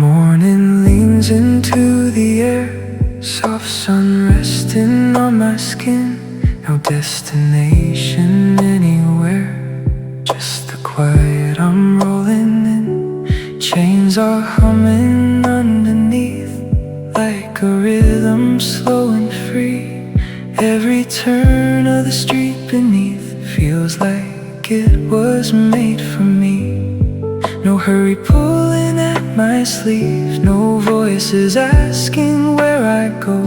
Morning leans into the air, soft sun resting on my skin. No destination anywhere, just the quiet I'm rolling in. Chains are humming underneath, like a rhythm slow and free. Every turn of the street beneath feels like it was made for me. No hurry pulling at my sleeve, no voices asking where I go.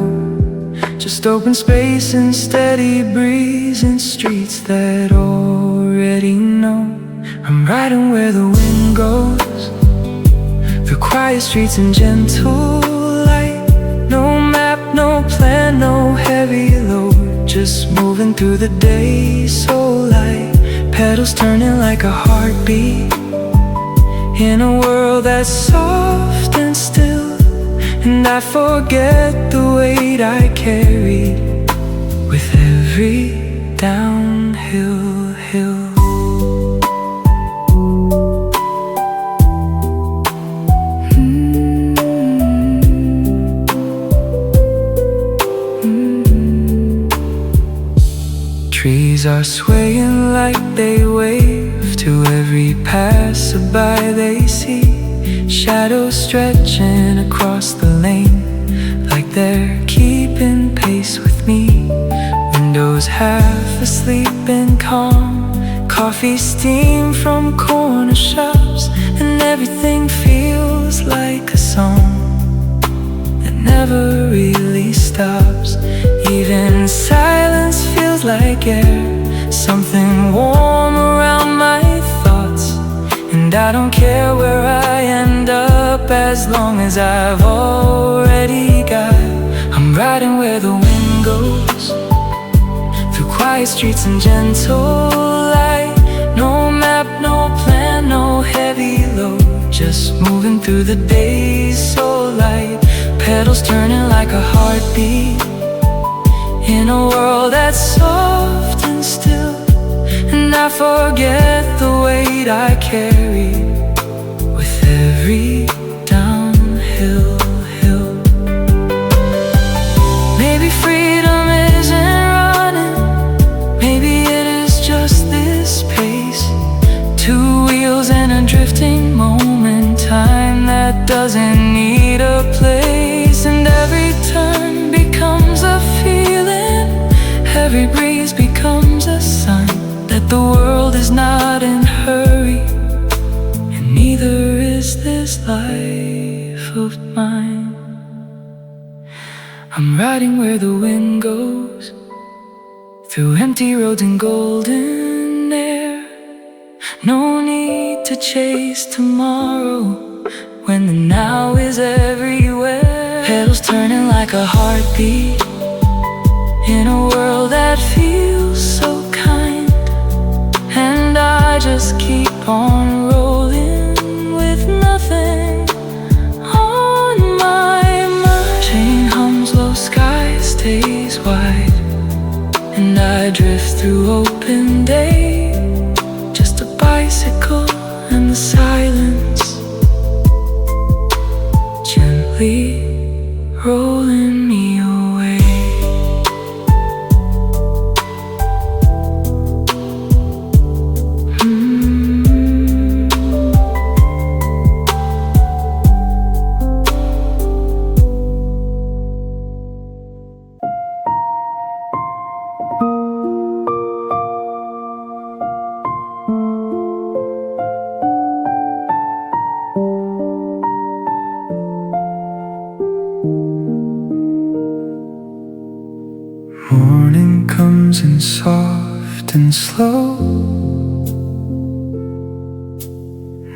Just open space and steady breeze in streets that already know. I'm riding where the wind goes, through quiet streets and gentle light. No map, no plan, no heavy load, just moving through the day so light. Pedals turning like a heartbeat, in a world that's soft and still. And I forget the weight I carried with every downhill hill. Trees are swaying like they wave to every passerby they see. Shadows stretching across the lane, like they're keeping pace with me. Windows half asleep and calm, coffee steam from corner shops. And everything feels like a song that never really stops. Even silence feels like air, something warm around my thoughts. And I don't care where I end up, as long as I've already got. I'm riding where the wind goes, through quiet streets and gentle light. No map, no plan, no heavy load, just moving through the days so light. Pedals turning like a heartbeat, in a world that's soft and still. And I forget the weight I carry with every downhill hill. Maybe freedom isn't running, maybe it is just this pace. Two wheels and a drifting moment, time that doesn't need a place. And every turn becomes a feeling, every breeze becomes a sign that the world is not in a hurry, and neither is this life of mine. I'm riding where the wind goes, through empty roads and golden air. No need to chase tomorrow, when the now is everywhere. Pedals turning like a heartbeat, in a world that feels so kind. And I just keep on rolling with nothing on my mind. Chain hums low, sky stays wide, and I drift through open day. Just a bicycle and the silence, gently rolling me away. Morning comes in soft and slow,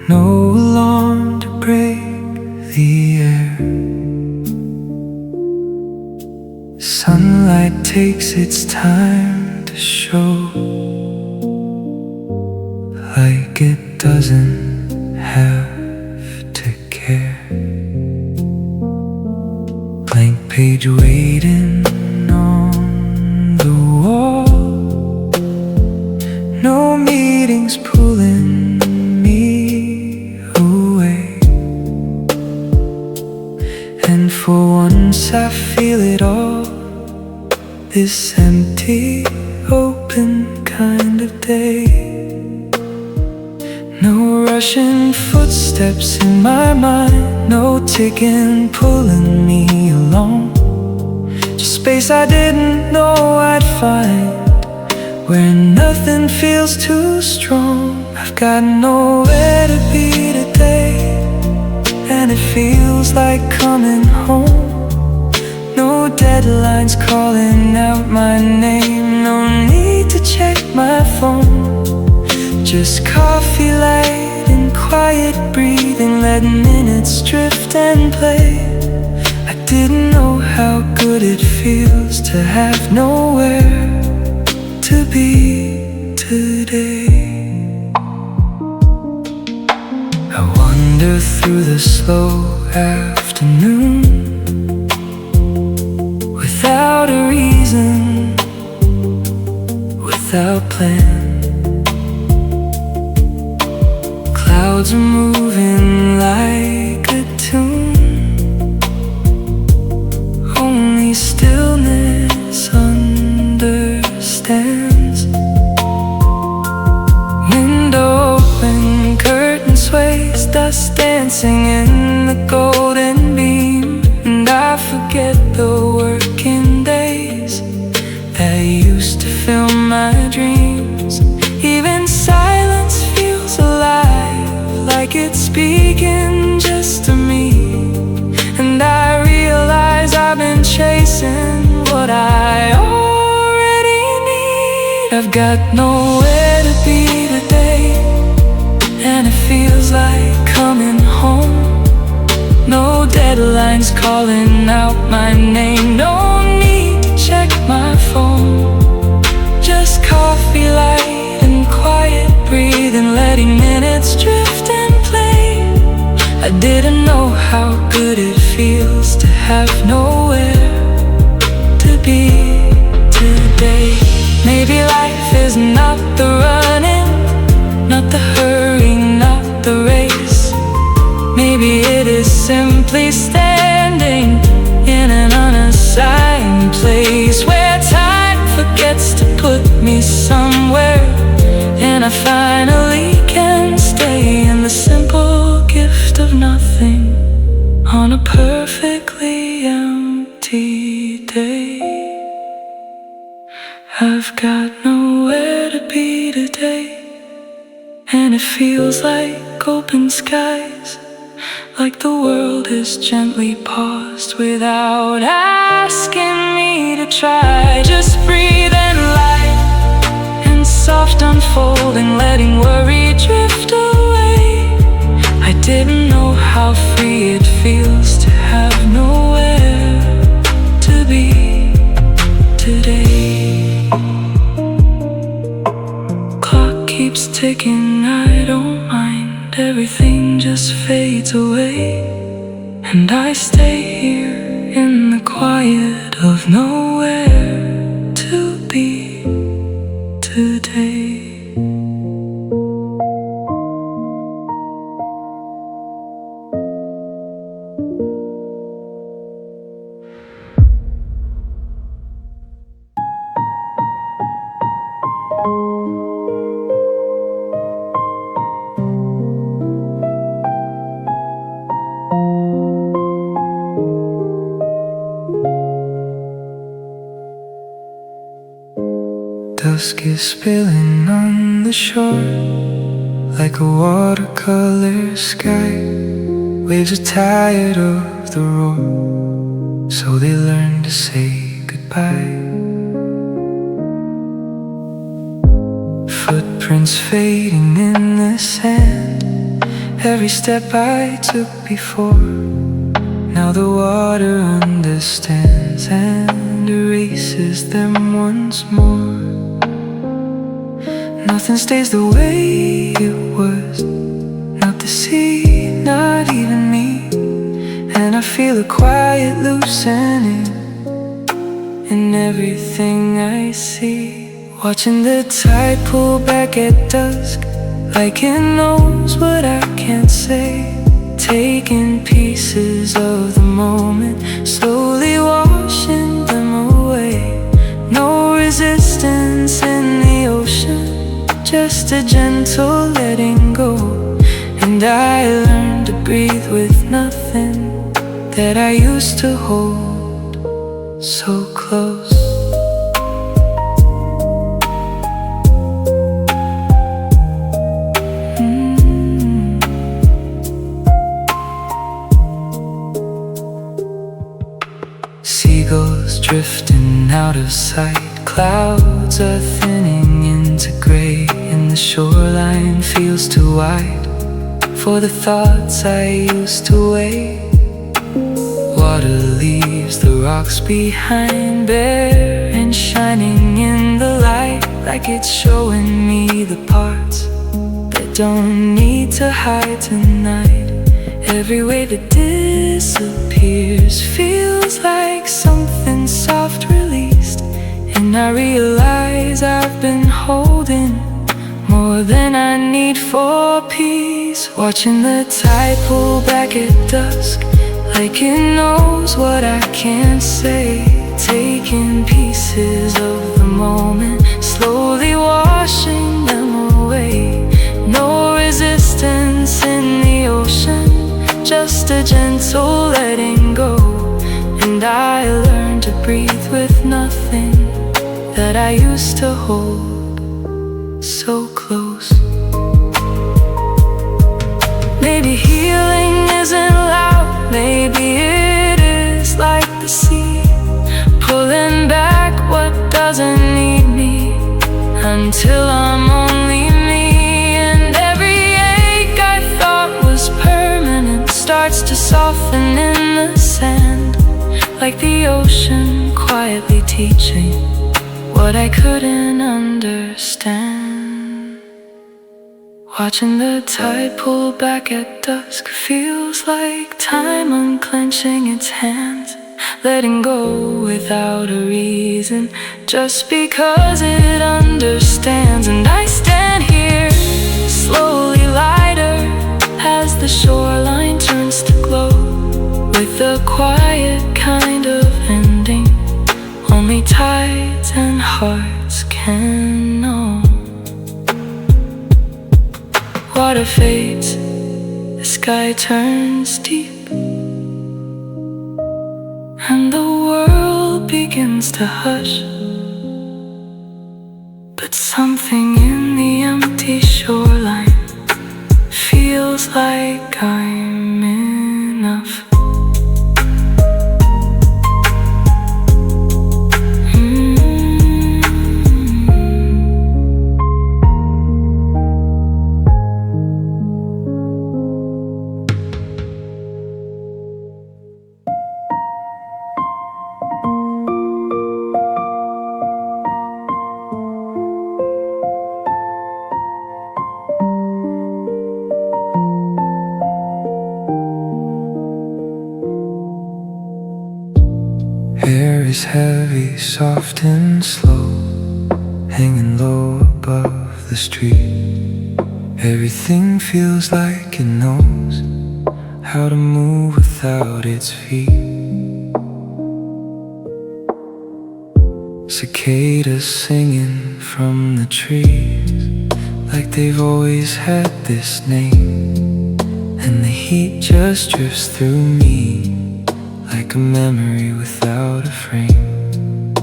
no alarm to break the air. Sunlight takes its time to show, like it doesn't have to care. Blank page waiting on the wall, no meetings pulling me away. And for once I feel it all, this empty, open kind of day. No rushing footsteps in my mind, no ticking pulling me along. Just space I didn't know I'd find, where nothing feels too strong. I've got nowhere to be today, and it feels like coming home. No deadlines calling out my name, no need to check my phone. Just coffee light and quiet breathing, letting minutes drift and play. I didn't know how good it feels to have nowhere to be today. I wander through the slow afternoon without a reason, without plan. Clouds are moving like a tune, only stillness understands. Window open, curtain sways, dust dancing in the golden beam. And I forget the working days that used to fill my dreams. Even silence feels alive, like it's speaking just to me. And I realize I've been chasing what I already need. I've got nowhere to be today, and it feels like coming home. No deadlines calling out my name, no need to check my phone. Just coffee light and quiet breathing, letting minutes drift and play. I didn't know how good it feels to have nowhere to be today. Maybe life is not the running, not the hurry, not the race. Maybe it is simply standing in an unassigned place, where time forgets to put me somewhere, and I finally can stay in the simple gift of nothing on a perfectly empty day. I've got nowhere to be today, and it feels like open skies, like the world is gently paused without asking me to try. Just breathe and light and soft unfolding, letting worry drift away. I didn't know how free it feels to have nowhere to be today. Clock keeps ticking, I don't mind. Everything just fades away, and I stay here in the quiet of nowhere to be today. Dusk is spilling on the shore, like a watercolor sky. Waves are tired of the roar, so they learn to say goodbye. Footprints fading in the sand, every step I took before. Now the water understands and erases them once more. Nothing stays the way it was, not the sea, not even me. And I feel a quiet loosening in everything I see. Watching the tide pull back at dusk, like it knows what I can't say. Taking pieces of the moment And I learned to breathe with nothing that I used to hold so close. Seagulls drifting out of sight, clouds are thinning into gray, and the shoreline feels too wide for the thoughts I used to weigh. Water leaves the rocks behind, bare and shining in the light, like it's showing me the parts that don't need to hide tonight. Every wave that disappears feels like something soft released, and I realize I've been holding more than I need for peace. Watching the tide pull back at dusk, like it knows what I can't say. Taking pieces of the moment, slowly washing them away. No resistance in the ocean, just a gentle letting go. And I learned to breathe with nothing that I used to hold so close. Maybe healing isn't loud, maybe it is like the sea, pulling back what doesn't need me until I'm only me. And every ache I thought was permanent starts to soften in the sand, like the ocean quietly teaching what I couldn't understand. Watching the tide pull back at dusk feels like time unclenching its hands, letting go without a reason, just because it understands. And I stand here, slowly lighter, as the shoreline turns to glow, with a quiet kind of ending only tides and hearts can know. Water fades, the sky turns deep, and the world begins to hush. But something in the empty shoreline feels like I'm enough. Air is heavy, soft and slow, hanging low above the street. Everything feels like it knows how to move without its feet. Cicadas singing from the trees, like they've always had this name. And the heat just drifts through me, like a memory without a frame.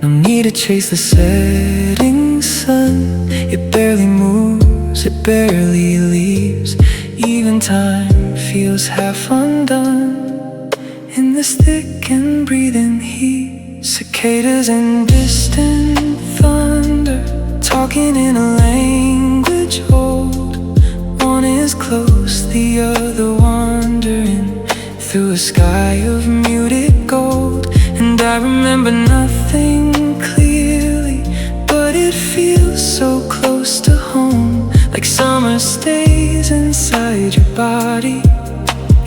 No need to chase the setting sun, it barely moves, it barely leaves. Even time feels half undone in this thick and breathing heat. Cicadas and distant thunder, talking in a language old. One is close, the other wandering through a sky of muted gold. And I remember nothing clearly, but it feels so close to home, like summer stays inside your body,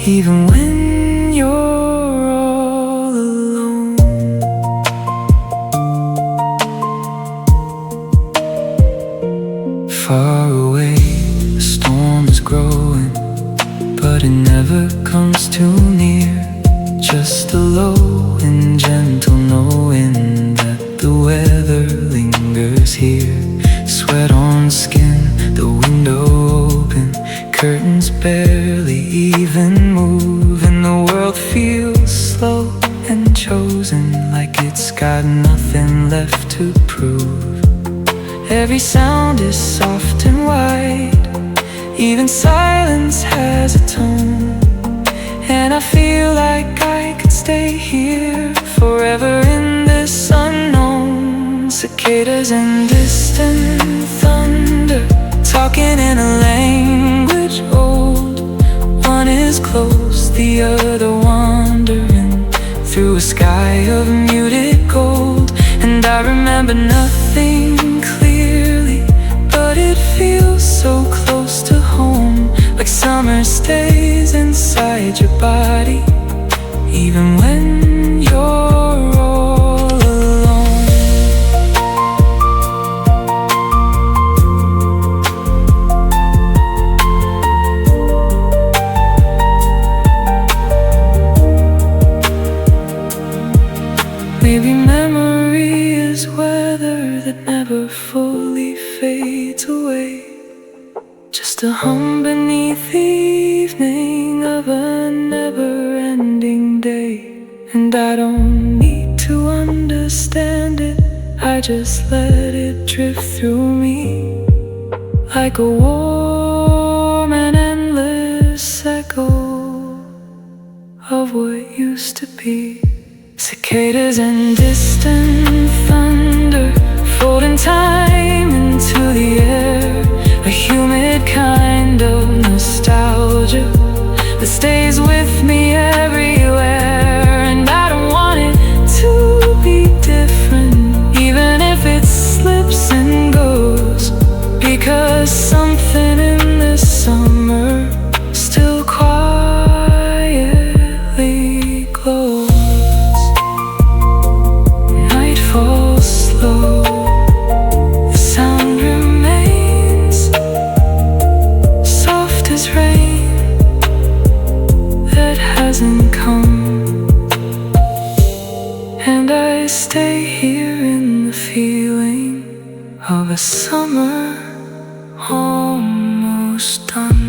even when you're all alone. Far away, the storm is growing, but it never comes too near. Just a low and gentle knowing that the weather lingers here. Sweat on skin, the window open, move, and the world feels slow and chosen, like it's got nothing left to prove. Every sound is soft and wide, even silence has a tone, and I feel like I could stay here forever in this unknown. Cicadas and distant thunder, talking in a language old. One is close, the other wandering through a sky of muted gold. And I remember nothing clearly, but it feels so close to home, like summer stays inside your body, even when you're all alone. Maybe memory is weather that never fully fades away, just a hum beneath the evening of a never-ending day. And I don't need to understand it, I just let it drift through me, like a warm and endless echo of what used to be. Cicadas and distant thunder, folding time into the air, a humid kind of nostalgia that stays with me everywhere. And I don't want it to be different, even if it slips and goes, because something in this summer still quietly glows. Night falls slow, the sound remains soft as rain that hasn't come. And I stay here in the feeling of a summer almost done.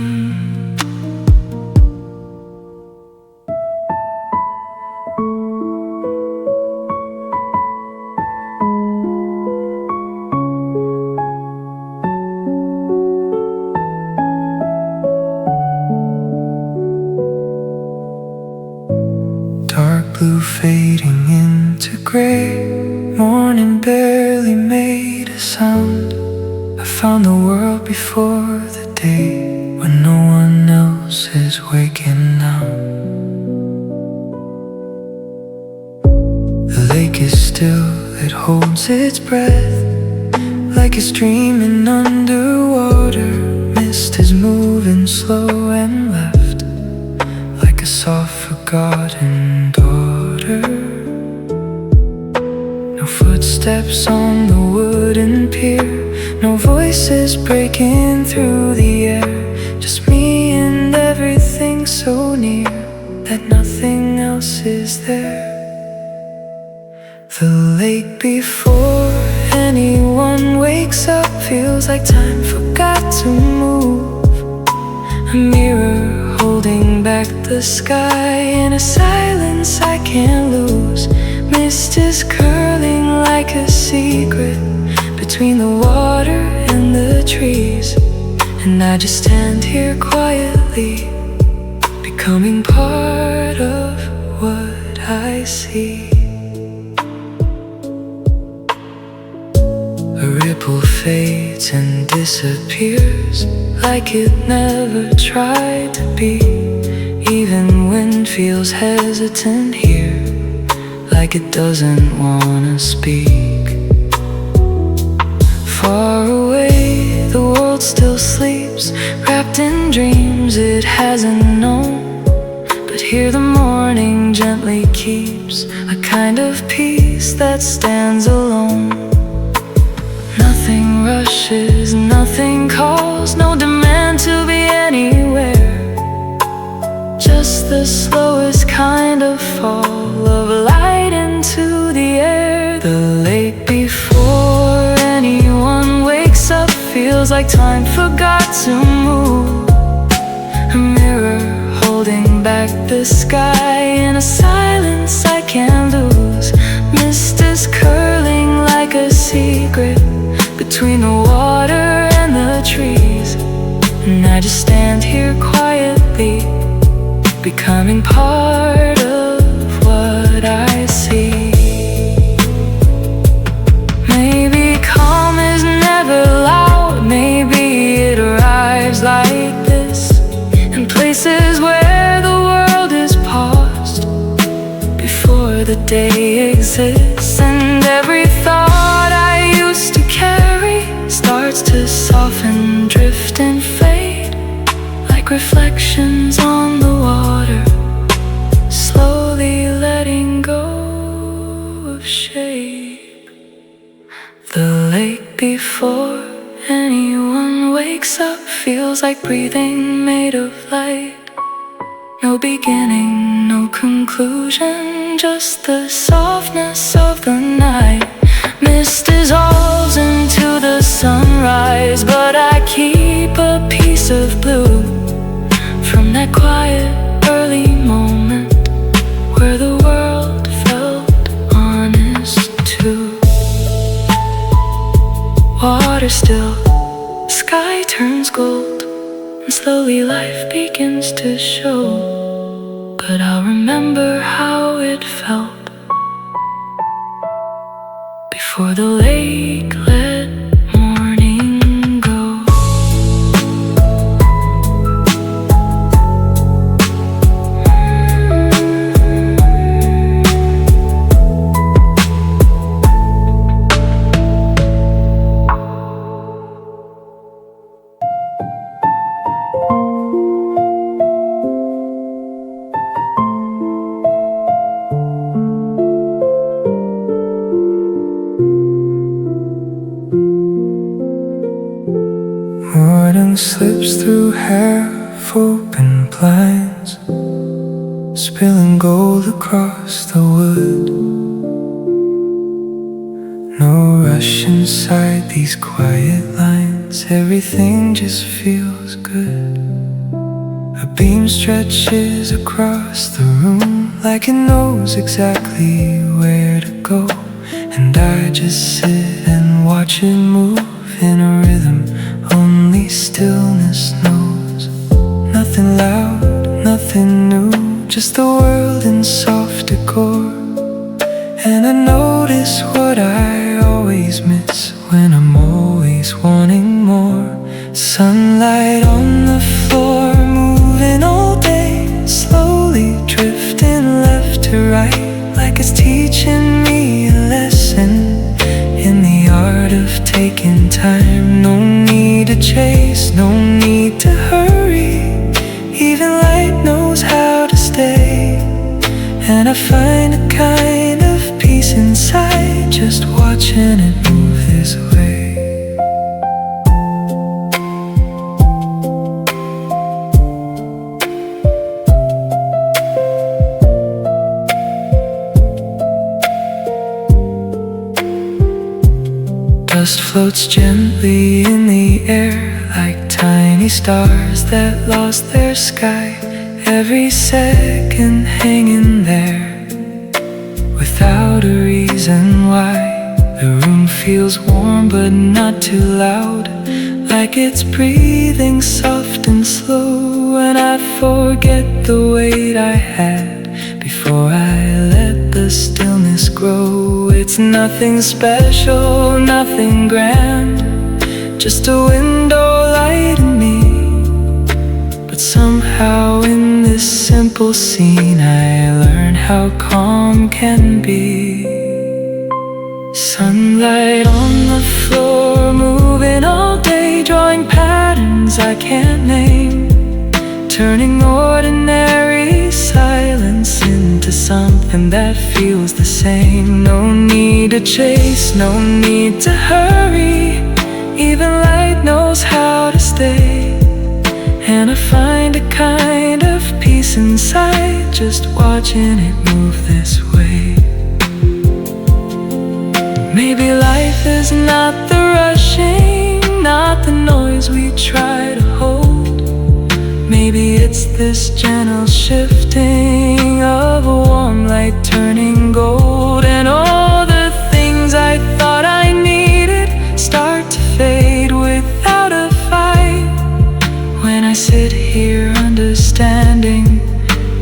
Dark blue fading into gray, morning barely made a sound. I found the world before the day when no one else is waking now. The lake is still, it holds its breath, like it's dreaming underwater. Mist is moving slow and left, like a soft forgotten daughter. No footsteps on the wooden pier, no voices breaking through the air, just me and everything so near that nothing else is there. The lake before anyone wakes up feels like time forgot to move, a mirror holding back the sky in a silence I can't lose. Mist is curling like a secret between the water and the trees, and I just stand here quietly, becoming part of what I see. A ripple fades and disappears, like it never tried to be. Even wind feels hesitant here, like it doesn't wanna speak. Far away, the world still sleeps, wrapped in dreams it hasn't known. But here the morning gently keeps a kind of peace that stands alone. Nothing rushes, nothing calls, no demand to be anywhere, just the slowest kind of fall of light into the air. The lake before anyone wakes up feels like time forgot to move, a mirror holding back reflect the sky in a silence I can't lose. Mist is curling like a secret between the water and the trees, and I just stand here quietly, becoming part of what I see. Maybe calm is never loud, maybe it arrives like this, in places where the world is paused before the day exists. And every thought I used to carry starts to soften, drift and fade, like reflections on the water, slowly letting go of shape. The lake before anyone wakes up feels like breathing made of light. No beginning, no conclusion, just the softness of the night. Mist dissolves into the sunrise, but I keep a piece of blue from that quiet early moment where the world felt honest too. Water still, sky turns gold, and slowly life begins to show. But I'll remember how it felt before the lake let morning go. Morning slips through half-open blinds, spilling gold across the wood. No rush inside these quiet lines, everything just feels good. A beam stretches across the room like it knows exactly where to go, and I just sit and watch it move in a rhythm only stillness knows. Nothing loud, nothing new, just the world in soft decor. And I notice what I always miss when I'm always wanting more. Sunlight on the floor, moving all day, slowly drifting left to right, like it's teaching me a lesson in the art of taking time. No need to chase, no need to hurry, even light knows how to stay. And I find a kind of peace inside just watching it move this way. Dust floats gently in the air like tiny stars that lost their sky. Every second hanging there without a reason why. The room feels warm but not too loud, like it's breathing soft and slow. And I forget the weight I had before I let the stillness grow. It's nothing special, nothing grand, just a window light in me. But somehow in this simple scene I learn how calm can be. Sunlight on the floor, moving all day, drawing patterns I can't name, turning ordinary silence into something that feels the same. No need to chase, no need to hurry, even light knows how to stay. And I find a kind of peace inside just watching it move this way. Maybe life is not the rushing, not the noise we try to hold. Maybe it's this gentle shifting of a warm light turning gold, and all the things I thought I needed start to fade without a fight. When I sit here understanding,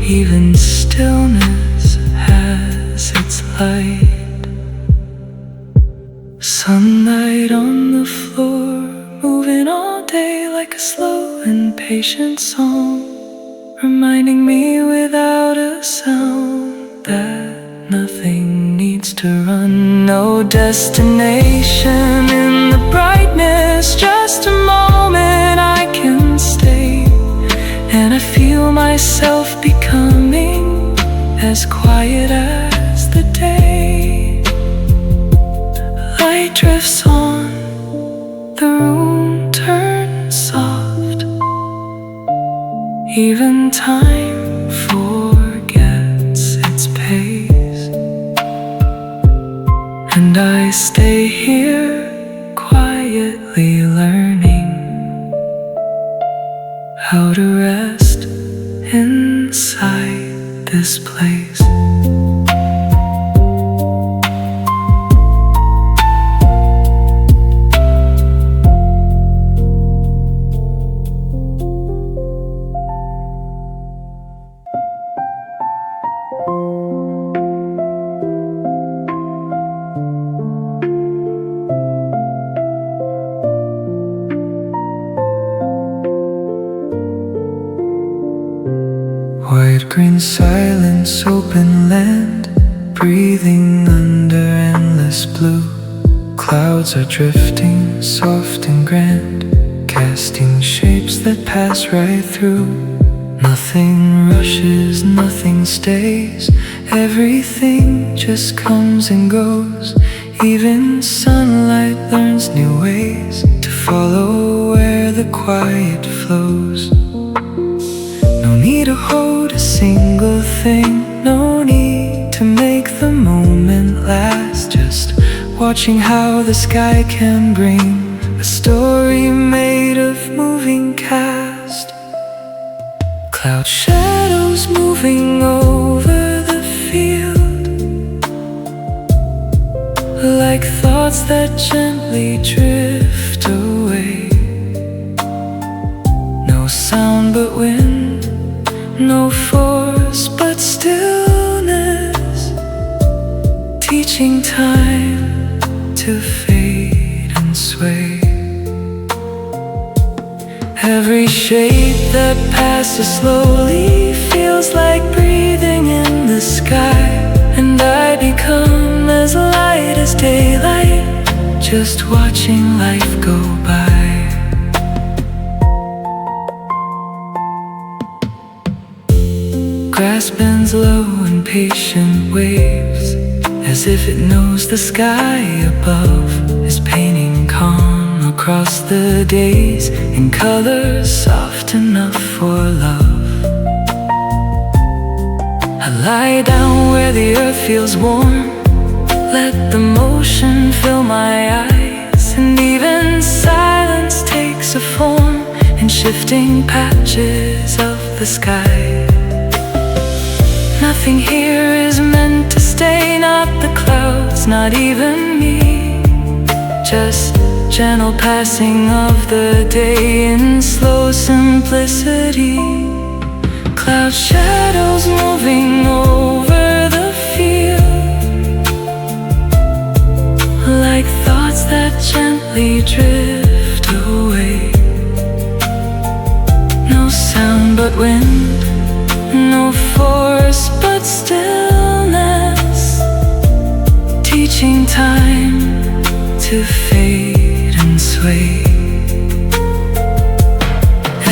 even stillness has its light. Sunlight on the floor, moving all day like a slow and patient song, reminding me without a sound that nothing needs to run. No destination in the brightness, just a moment I can stay. And I feel myself becoming as quiet as the day. Light drifts on, the room turns soft, even time forgets its pace. And I stay here quietly learning how to rest inside this place. White green silence, open land, breathing under endless blue. Clouds are drifting, soft and grand, casting shapes that pass right through. Nothing rushes, nothing stays, everything just comes and goes. Even sunlight learns new ways to follow where the quiet flows. No need to hold a single thing, no need to make the moment last. Just watching how the sky can bring a story made of moving cast. Cloud shadows moving over the field, like thoughts that gently drift away. No sound but wind, no force but stillness, teaching time to fade and sway. Every shape that passes slowly feels like breathing in the sky, and I become as light as daylight, just watching life go by. Grass bends low in patient waves, as if it knows the sky above is painting calm across the days in colors soft enough for love. I lie down where the earth feels warm, let the motion fill my eyes, and even silence takes a form in shifting patches of the sky. Nothing here is meant to stay, not the clouds, not even me. Just gentle passing of the day in slow simplicity. Cloud shadows moving over the field, like thoughts that gently drift away. No sound but wind, no force but stillness, teaching time to fade and sway.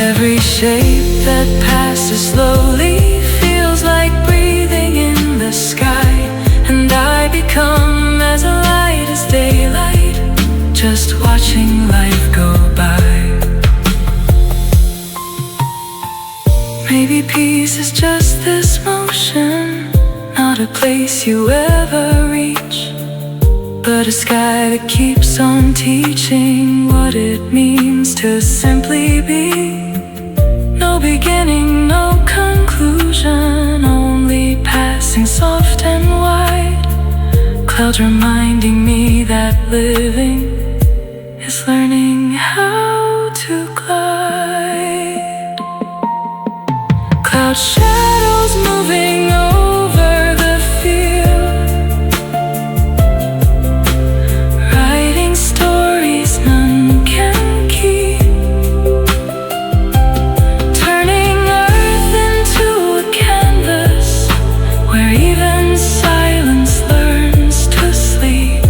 Every shape that passes slowly feels like breathing in the sky, and I become as light as daylight, just watching life go by. Maybe peace is just this motion, not a place you ever reach, but a sky that keeps on teaching what it means to simply be. No beginning, no conclusion, only passing soft and wide. Clouds reminding me that living is learning how to glide. Cloud shadows moving over the field, writing stories none can keep, turning earth into a canvas where even silence learns to sleep.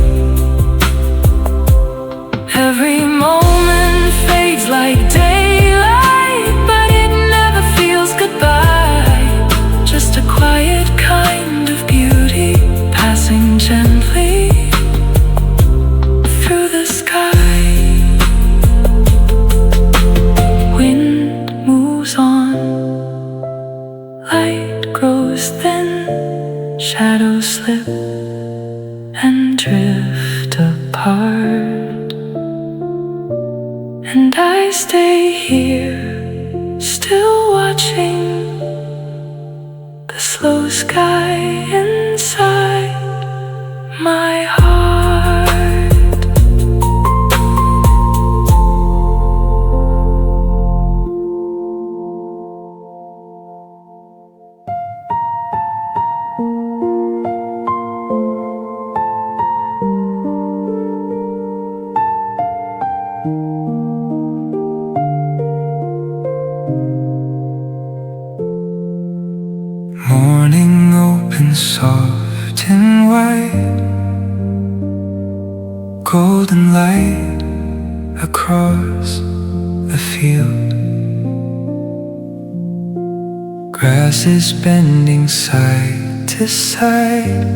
Every moment fades like daylight, but it never feels goodbye. Just a quiet kind of beauty, passing gently through the sky. Wind moves on, light grows thin, shadows slip and drift apart. And I stay here, still watching the slow sky inside my heart. Morning opens soft and wide, golden light across the field. Grass is bending side to side,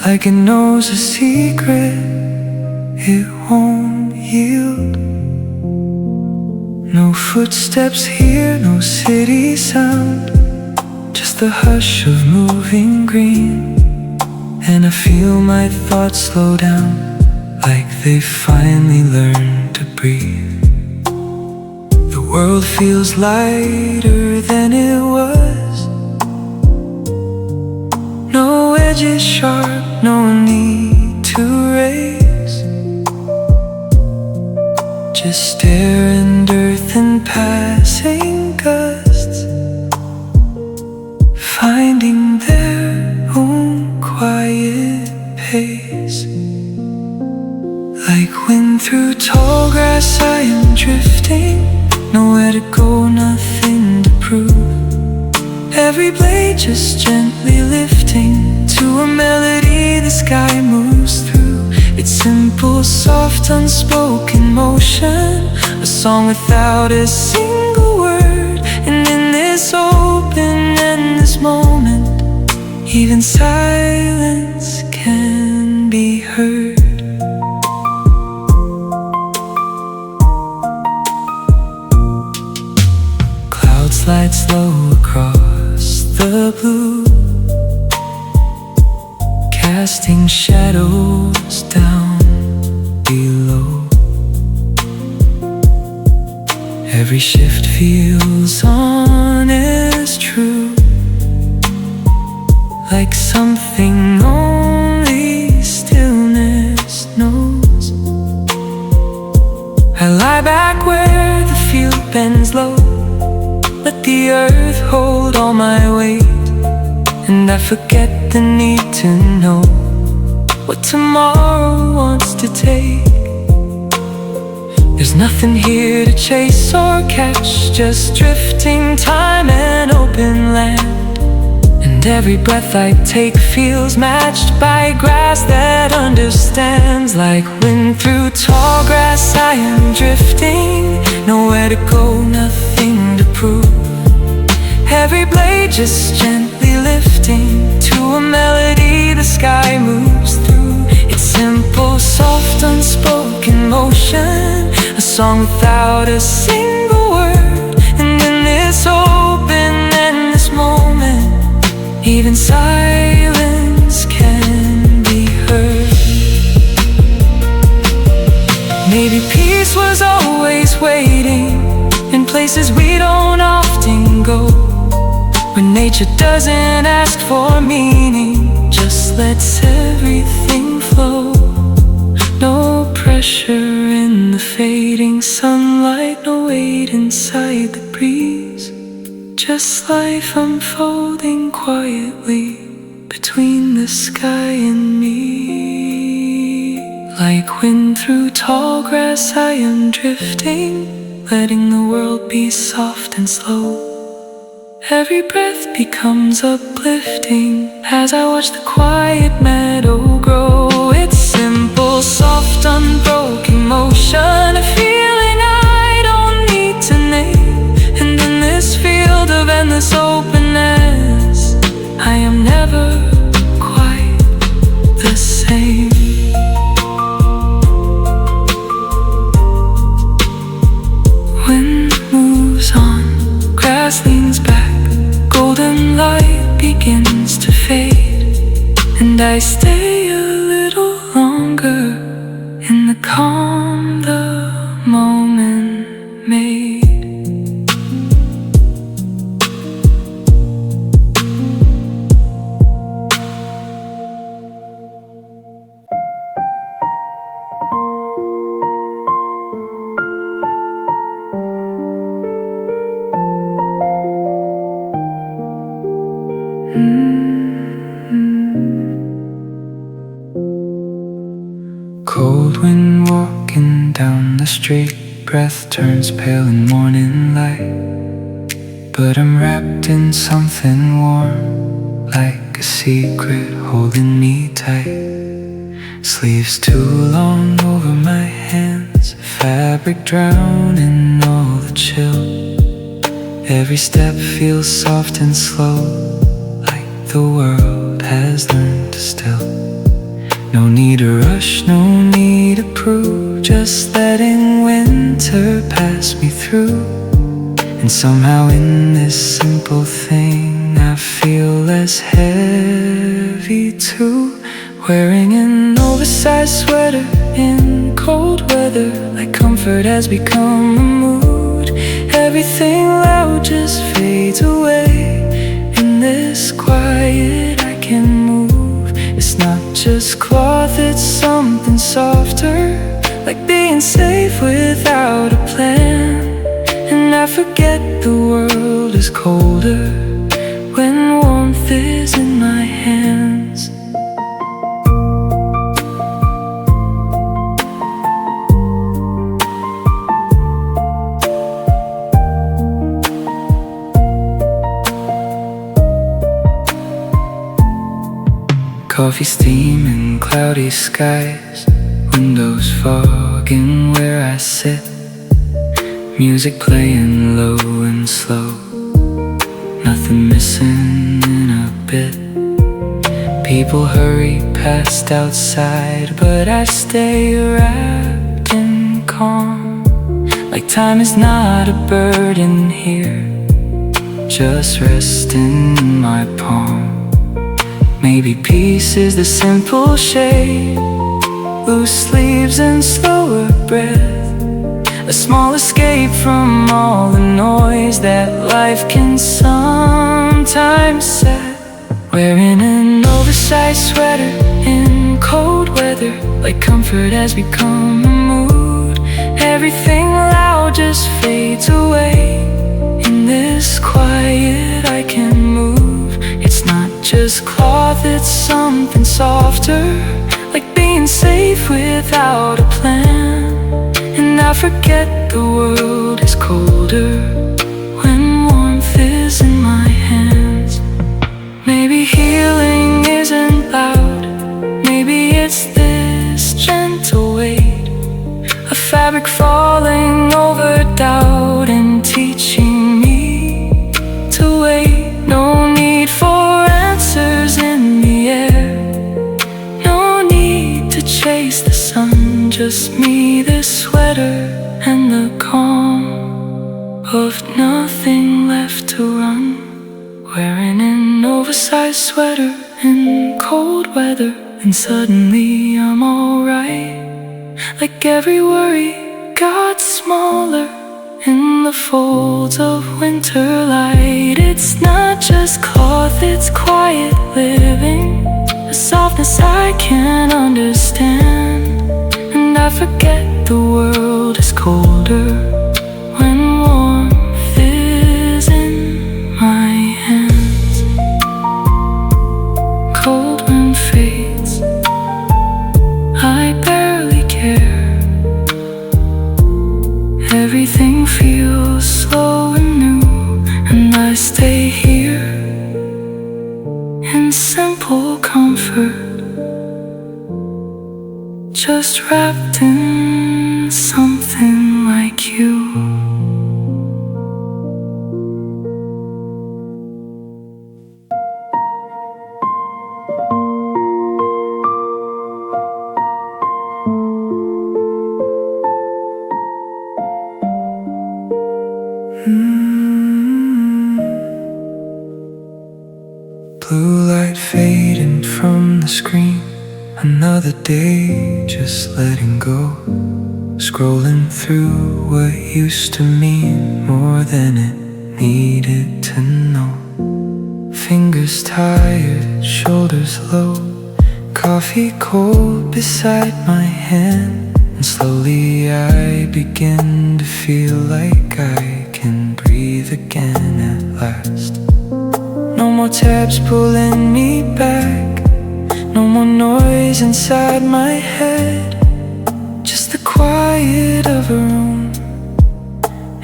like it knows a secret it won't yield. No footsteps here, no city sound, just the hush of moving green. And I feel my thoughts slow down, like they finally learned to breathe. The world feels lighter than it was, no edges sharp, no need to raise, just air and earth and passing gusts, finding their own quiet pace. Like wind through tall grass, I am drifting, nowhere to go, nothing to prove. Every blade just gently lifting to a melody the sky moves through. It's simple, soft, unspoken motion, a song without a single word. And in this open, endless moment, even silence can be heard. Clouds slide slow across the blue, casting shadows down below. Every shift feels honest, true, like something only stillness knows. I lie back where the field bends low, let the earth hold all my weight, and I forget the need to know what tomorrow wants to take. There's nothing here to chase or catch, just drifting time and open land. And every breath I take feels matched by grass that understands. Like wind through tall grass, I am drifting, nowhere to go, nothing to prove. Every blade just gently lifting to a melody the sky moves through. It's simple, soft, unspoken motion, a song without a single word. And in this open, endless moment, even silence can be heard. Maybe peace was always waiting in places we nature doesn't ask for meaning, just lets everything flow. No pressure in the fading sunlight, no weight inside the breeze. Just life unfolding quietly between the sky and me. Like wind through tall grass, I am drifting, letting the world be soft and slow. Every breath becomes uplifting as I watch the quiet meadow grow. It's simple, soft, unbroken motion, a feeling I don't need to name. And in this field of endless openness, I am never quite the same. Wind moves on, grass leans back, golden light begins to fade, and I stay a little longer in the calm the moment made. Cold wind walking down the street, breath turns pale in morning light. But I'm wrapped in something warm, like a secret holding me tight. Sleeves too long over my hands, fabric drowning all the chill. Every step feels soft and slow, like the world has learned to still. No need to rush, no need to prove, just letting winter pass me through. And somehow in this simple thing I feel less heavy too. Wearing an oversized sweater in cold weather, like comfort has become a mood. Everything loud just fades away. In this quiet I can move. It's not just cloth, it's something softer, like being safe without a plan. And I forget the world is colder when warmth is in my hands. Coffee steaming, cloudy skies, windows fogging where I sit. Music playing low and slow, nothing missing in a bit. People hurry past outside, but I stay wrapped in calm. Like time is not a burden here, just resting in my palm. Maybe peace is the simple shade, loose sleeves and slower breath, a small escape from all the noise that life can sometimes set. Wearing an oversized sweater in cold weather, like comfort has become a mood. Everything loud just fades away. In this quiet I can move. It's not just cloth, it's something softer, like being safe without a plan. And I forget the world is colder when warmth is in my hands. Maybe healing isn't loud, maybe it's this gentle weight, a fabric falling over doubt and teaching me to wait. No need for answers in the air, no need to chase the sun, just me, this sweater, and the calm of nothing left to run. Wearing an oversized sweater in cold weather, and suddenly I'm alright. Like every worry got smaller, in the folds of winter light. It's not just cloth, it's quiet living, a softness I can't understand. And I forget the world is colder when warmth is in my hands. Cold wind fades, I barely care. Everything feels slow and new, and I stay here in simple comfort, just wrapped in something like you. Blue light fading from the screen, another day just letting go. Scrolling through what used to mean more than it needed to know. Fingers tired, shoulders low, coffee cold beside my hand. And slowly I begin to feel like I can breathe again at last. No more tabs pulling me back, no more noise inside my head. Just the quiet of a room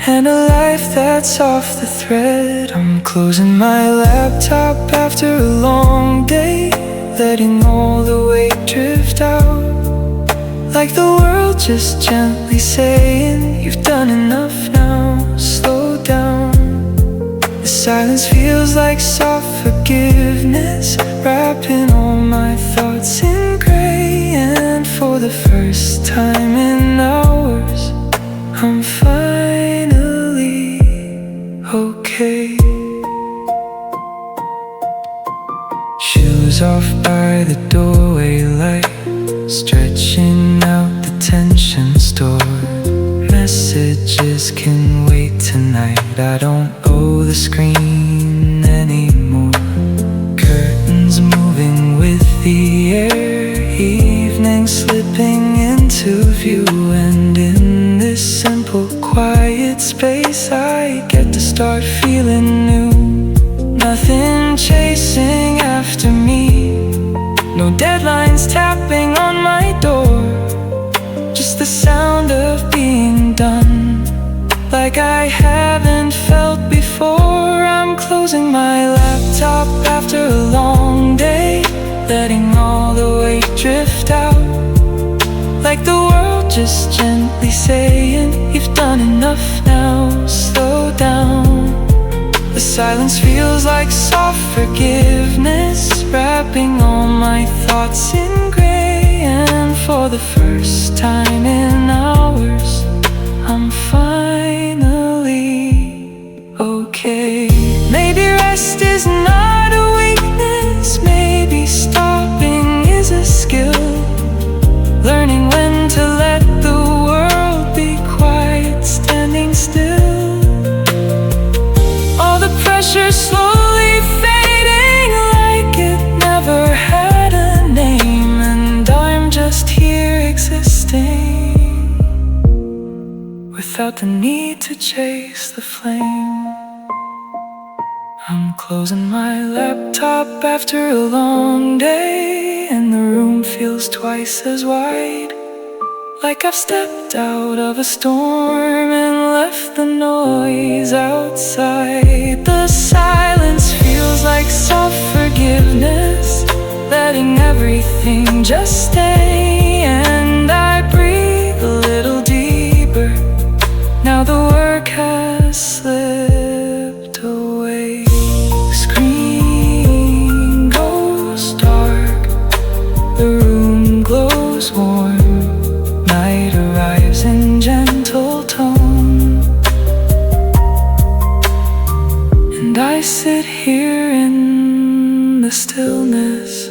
and a life that's off the thread. I'm closing my laptop after a long day, letting all the weight drift out, like the world just gently saying, you've done enough now, slow down. The silence feels like soft forgiveness, wrapping all my thoughts in gray. And for the first time in hours, I'm finally okay. Shoes off by the doorway light, stretching out the tension stored. Messages can wait tonight, I don't owe the screen anymore. Curtains moving with the air, evening slipping into view. And in this simple quiet space I get to start feeling new. Nothing chasing after me, no deadlines tapping on my door, just the sound of being done, like I haven't felt before. I'm closing my laptop after a long day, letting all the weight drift out, like the world just gently saying, you've done enough now, slow down. The silence feels like soft forgiveness, wrapping all my thoughts in gray. And for the first time in hours, I'm finally okay. Maybe rest is not a weakness, maybe stopping is a skill. Learning when to let the world be quiet, standing still. All the pressure slowly fading like it never had a name. And I'm just here existing, without the need to chase the flame. I'm closing my laptop after a long day, and the room feels twice as wide, like I've stepped out of a storm and left the noise outside. The silence feels like soft forgiveness, letting everything just stay. And I breathe a little deeper, now the work has slipped away. Screen goes dark, the room glows warm, night arrives in gentle tone. And I sit here in the stillness,